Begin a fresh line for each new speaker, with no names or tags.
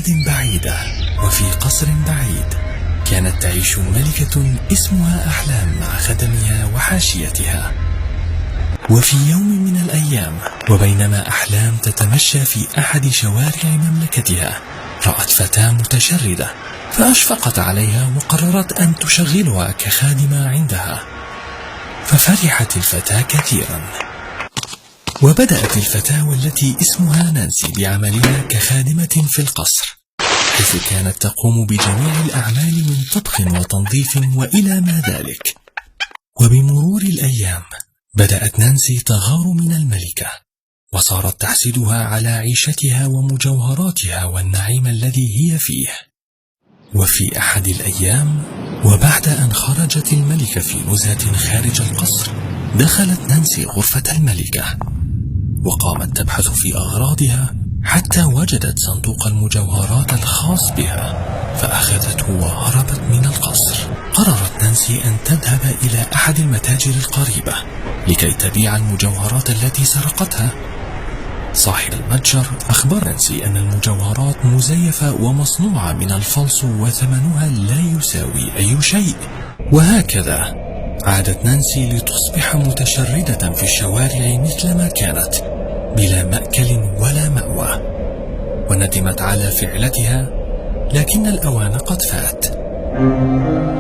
بلد بعيدة وفي قصر بعيد كانت تعيش ملكة اسمها أحلام مع خدمها وحاشيتها. وفي يوم من الأيام وبينما أحلام تتمشى في أحد شوارع مملكتها رأت فتاة متشردة فأشفقت عليها وقررت أن تشغلها كخادمة عندها. ففرحت الفتاة كثيرا، وبدأت الفتاة والتي اسمها نانسي بعملها كخادمة في القصر، حيث كانت تقوم بجميع الأعمال من طبخ وتنظيف وإلى ما ذلك. وبمرور الأيام بدأت نانسي تغار من الملكة، وصارت تحسدها على عيشتها ومجوهراتها والنعيم الذي هي فيه. وفي أحد الأيام وبعد أن خرجت الملكة في نزهة خارج القصر، دخلت نانسي غرفة الملكة وقامت تبحث في أغراضها حتى وجدت صندوق المجوهرات الخاص بها، فأخذته وهربت من القصر. قررت نانسي أن تذهب إلى أحد المتاجر القريبة لكي تبيع المجوهرات التي سرقتها. صاحب المتجر أخبر نانسي أن المجوهرات مزيفة ومصنوعة من الفلس وثمنها لا يساوي أي شيء. وهكذا عادت نانسي لتصبح متشردة في الشوارع مثلما كانت، بلا مأكل ولا مأوى. وندمت على فعلتها، لكن الأوان قد فات.